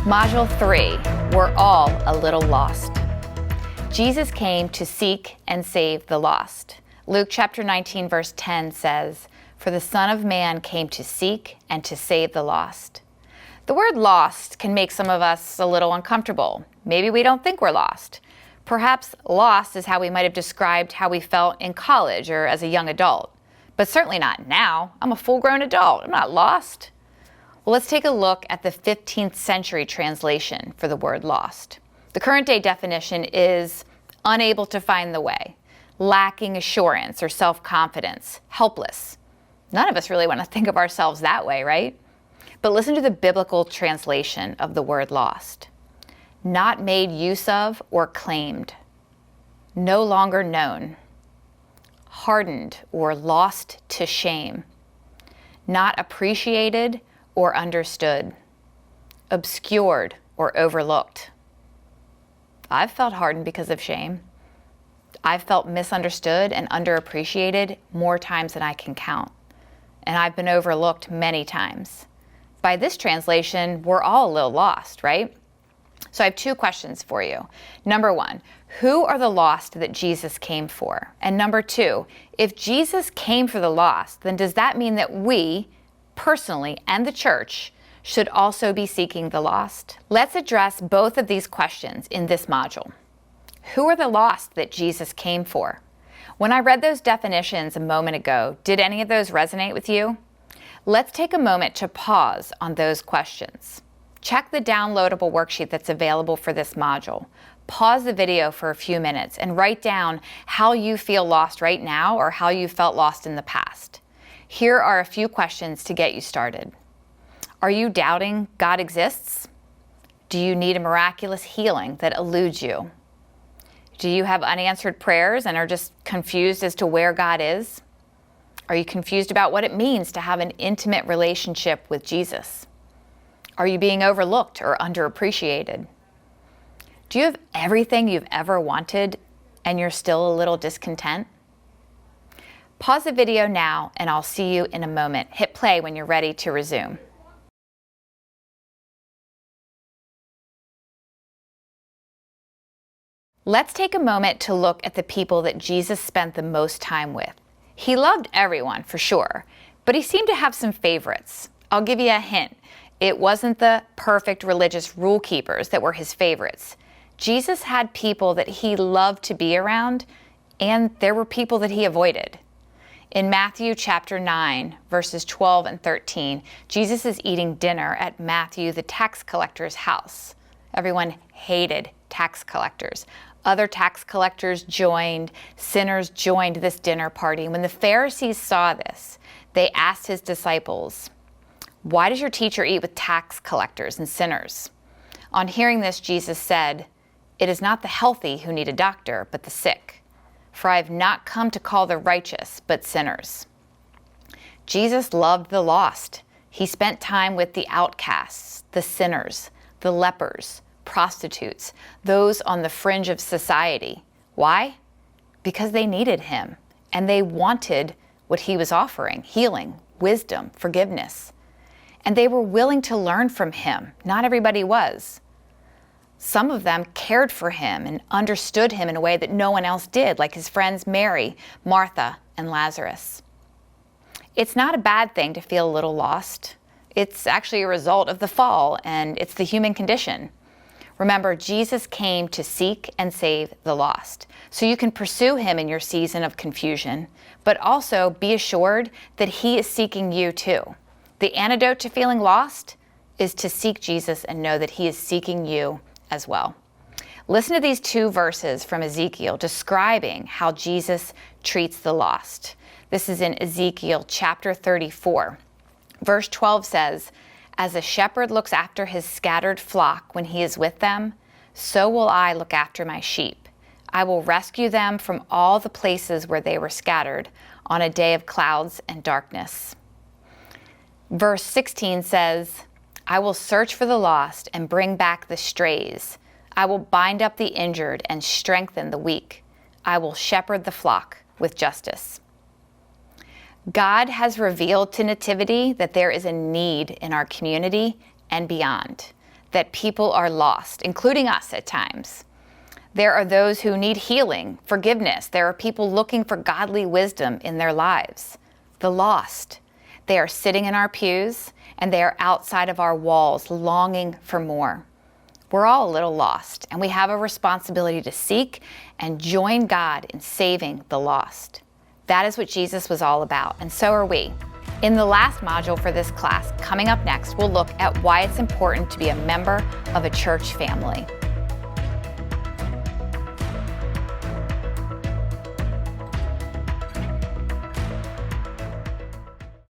Module 3, we're all a little lost. Jesus came to seek and save the lost. Luke chapter 19 verse 10 says, "For the Son of Man came to seek and to save the lost." The word lost can make some of us a little uncomfortable. Maybe we don't think we're lost. Perhaps lost is how we might have described how we felt in college or as a young adult. But certainly not now. I'm a full-grown adult. I'm not lost. Well, let's take a look at the 15th century translation for the word lost. The current day definition is unable to find the way, lacking assurance or self-confidence, helpless. None of us really want to think of ourselves that way, right? But listen to the biblical translation of the word lost. Not made use of or claimed, no longer known, hardened or lost to shame, not appreciated or understood, obscured or overlooked. I've felt hardened because of shame. I've felt misunderstood and underappreciated more times than I can count. And I've been overlooked many times. By this translation, we're all a little lost, right? So I have two questions for you. Number one, who are the lost that Jesus came for? And number two, if Jesus came for the lost, then does that mean that we, personally, and the church should also be seeking the lost? Let's address both of these questions in this module. Who are the lost that Jesus came for? When I read those definitions a moment ago, did any of those resonate with you? Let's take a moment to pause on those questions. Check the downloadable worksheet that's available for this module. Pause the video for a few minutes and write down how you feel lost right now or how you felt lost in the past. Here are a few questions to get you started. Are you doubting God exists? Do you need a miraculous healing that eludes you? Do you have unanswered prayers and are just confused as to where God is? Are you confused about what it means to have an intimate relationship with Jesus? Are you being overlooked or underappreciated? Do you have everything you've ever wanted and you're still a little discontent? Pause the video now and I'll see you in a moment. Hit play when you're ready to resume. Let's take a moment to look at the people that Jesus spent the most time with. He loved everyone, for sure, but he seemed to have some favorites. I'll give you a hint. It wasn't the perfect religious rule keepers that were his favorites. Jesus had people that he loved to be around, and there were people that he avoided. In Matthew chapter 9, verses 12 and 13, Jesus is eating dinner at Matthew the tax collector's house. Everyone hated tax collectors. Other tax collectors joined, sinners joined this dinner party. When the Pharisees saw this, they asked his disciples, "Why does your teacher eat with tax collectors and sinners?" On hearing this, Jesus said, "It is not the healthy who need a doctor, but the sick. For I have not come to call the righteous, but sinners." Jesus loved the lost. He spent time with the outcasts, the sinners, the lepers, prostitutes, those on the fringe of society. Why? Because they needed him, and they wanted what he was offering: healing, wisdom, forgiveness. And they were willing to learn from him. Not everybody was. Some of them cared for him and understood him in a way that no one else did, like his friends Mary, Martha, and Lazarus. It's not a bad thing to feel a little lost. It's actually a result of the fall, and it's the human condition. Remember, Jesus came to seek and save the lost. So you can pursue him in your season of confusion, but also be assured that he is seeking you too. The antidote to feeling lost is to seek Jesus and know that he is seeking you as well. Listen to these two verses from Ezekiel describing how Jesus treats the lost. This is in Ezekiel chapter 34. Verse 12 says, "As a shepherd looks after his scattered flock when he is with them, so will I look after my sheep. I will rescue them from all the places where they were scattered on a day of clouds and darkness." Verse 16 says, "I will search for the lost and bring back the strays. I will bind up the injured and strengthen the weak. I will shepherd the flock with justice." God has revealed to Nativity that there is a need in our community and beyond. that people are lost, including us at times. There are those who need healing, forgiveness. There are people looking for godly wisdom in their lives. The lost. They are sitting in our pews and they are outside of our walls longing for more. We're all a little lost, and we have a responsibility to seek and join God in saving the lost. That is what Jesus was all about, and so are we. In the last module for this class, coming up next, we'll look at why it's important to be a member of a church family.